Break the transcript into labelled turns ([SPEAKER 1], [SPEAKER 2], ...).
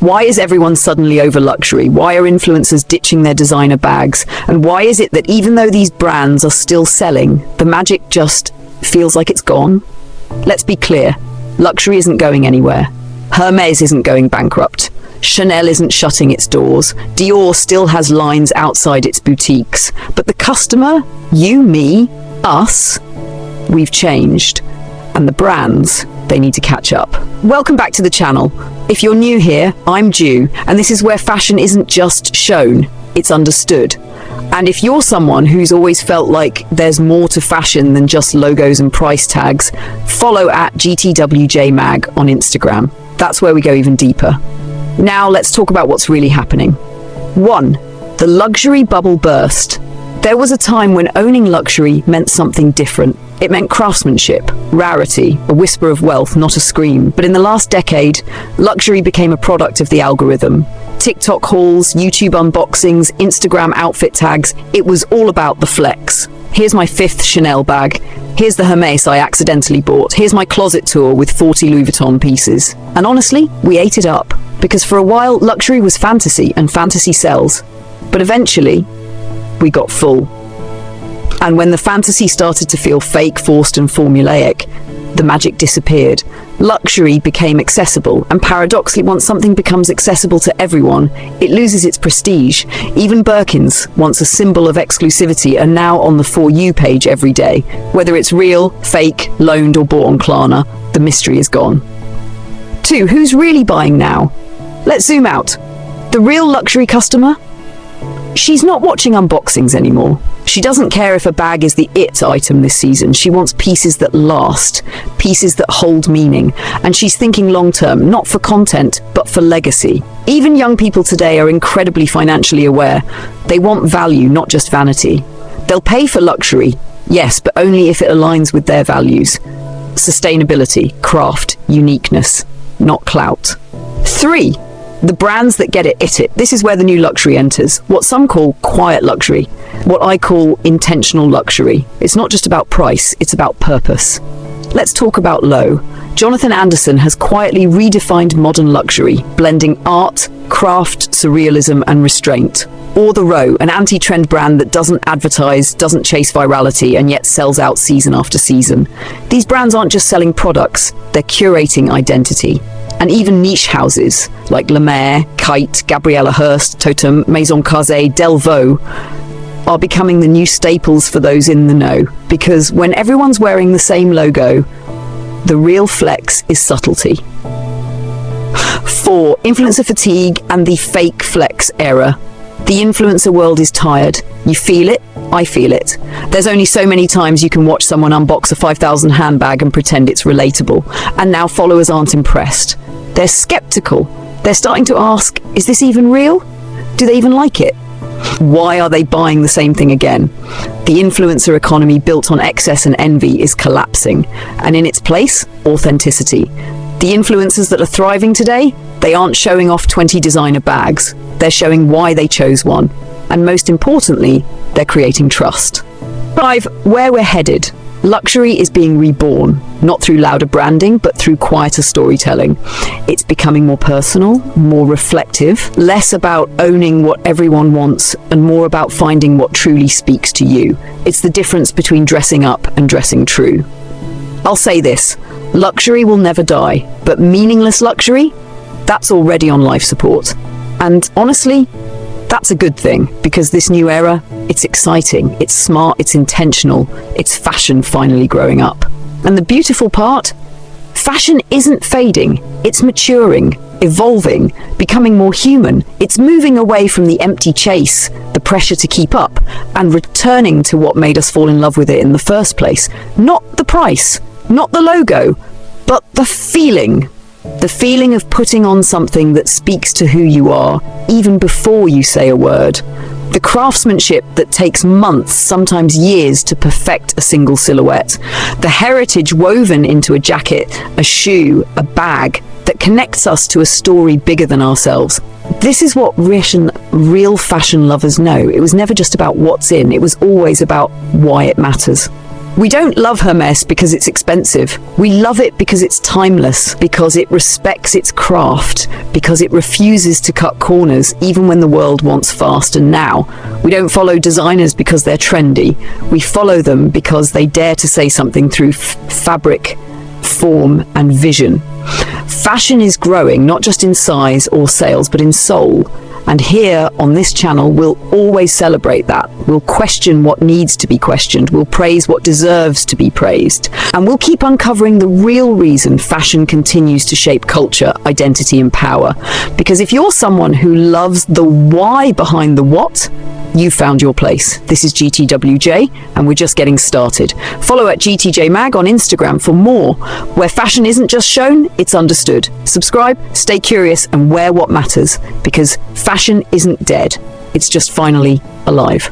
[SPEAKER 1] Why is everyone suddenly over luxury? Why are influencers ditching their designer bags? And why is it that even though these brands are still selling, the magic just feels like it's gone? Let's be clear, luxury isn't going anywhere. Hermes isn't going bankrupt. Chanel isn't shutting its doors. Dior still has lines outside its boutiques. But the customer, you, me, us, we've changed. And the brands, they need to catch up. Welcome back to the channel. If you're new here, I'm Ju, and this is where fashion isn't just shown, it's understood. And if you're someone who's always felt like there's more to fashion than just logos and price tags, follow at GTWJMag on Instagram. That's where we go even deeper. Now let's talk about what's really happening. 1. The luxury bubble burst. There was a time when owning luxury meant something different. It meant craftsmanship, rarity, a whisper of wealth, not a scream. But in the last decade, luxury became a product of the algorithm. TikTok hauls, YouTube unboxings, Instagram outfit tags, it was all about the flex. Here's my 5th Chanel bag. Here's the Hermes I accidentally bought. Here's my closet tour with 40 Louis Vuitton pieces. And honestly, we ate it up. Because for a while, luxury was fantasy, and fantasy sells. But eventually, we got full. And when the fantasy started to feel fake, forced and formulaic, the magic disappeared. Luxury became accessible, and paradoxically, once something becomes accessible to everyone, it loses its prestige. Even Birkins, once a symbol of exclusivity, are now on the For You page every day. Whether it's real, fake, loaned or bought on Klarna, the mystery is gone. 2. Who's really buying now? Let's zoom out. The real luxury customer? She's not watching unboxings anymore. She doesn't care if a bag is the it item this season. She wants pieces that last, pieces that hold meaning. And she's thinking long-term, not for content, but for legacy. Even young people today are incredibly financially aware. They want value, not just vanity. They'll pay for luxury, yes, but only if it aligns with their values. Sustainability, craft, uniqueness, not clout. 3. The brands that get it, it. This is where the new luxury enters. What some call quiet luxury. What I call intentional luxury. It's not just about price, it's about purpose. Let's talk about Low. Jonathan Anderson has quietly redefined modern luxury, blending art, craft, surrealism and restraint. Or The Row, an anti-trend brand that doesn't advertise, doesn't chase virality, and yet sells out season after season. These brands aren't just selling products, they're curating identity. And even niche houses like La Mer, Kite, Gabriela Hearst, Totem, Maison Carré, Delvaux are becoming the new staples for those in the know. Because when everyone's wearing the same logo, the real flex is subtlety. 4. Influencer fatigue and the fake flex era. The influencer world is tired. You feel it, I feel it. There's only so many times you can watch someone unbox a 5,000 handbag and pretend it's relatable. And now followers aren't impressed. They're skeptical. They're starting to ask, is this even real? Do they even like it? Why are they buying the same thing again? The influencer economy built on excess and envy is collapsing. And in its place, authenticity. The influencers that are thriving today, they aren't showing off 20 designer bags. They're showing why they chose one. And most importantly, they're creating trust. 5. Where we're headed. Luxury is being reborn, not through louder branding, but through quieter storytelling. It's becoming more personal, more reflective, less about owning what everyone wants, and more about finding what truly speaks to you. It's the difference between dressing up and dressing true. I'll say this, luxury will never die, but meaningless luxury, that's already on life support. And honestly, that's a good thing, because this new era, it's exciting, it's smart, it's intentional, it's fashion finally growing up. And the beautiful part? Fashion isn't fading, it's maturing, evolving, becoming more human. It's moving away from the empty chase, the pressure to keep up, and returning to what made us fall in love with it in the first place. Not the price, not the logo, but the feeling. The feeling of putting on something that speaks to who you are, even before you say a word. The craftsmanship that takes months, sometimes years, to perfect a single silhouette. The heritage woven into a jacket, a shoe, a bag, that connects us to a story bigger than ourselves. This is what real fashion lovers know. It was never just about what's in, it was always about why it matters. We don't love her mess because it's expensive. We love it because it's timeless, because it respects its craft, because it refuses to cut corners even when the world wants fast and now. We don't follow designers because they're trendy. We follow them because they dare to say something through fabric, form, and vision. Fashion is growing, not just in size or sales, but in soul. And here on this channel, we'll always celebrate that. We'll question what needs to be questioned. We'll praise what deserves to be praised. And we'll keep uncovering the real reason fashion continues to shape culture, identity, and power. Because if you're someone who loves the why behind the what, you've found your place. This is GTWJ, and we're just getting started. Follow at GTJ Mag on Instagram for more, where fashion isn't just shown, it's understood. Subscribe, stay curious, and wear what matters, because fashion isn't dead. It's just finally alive.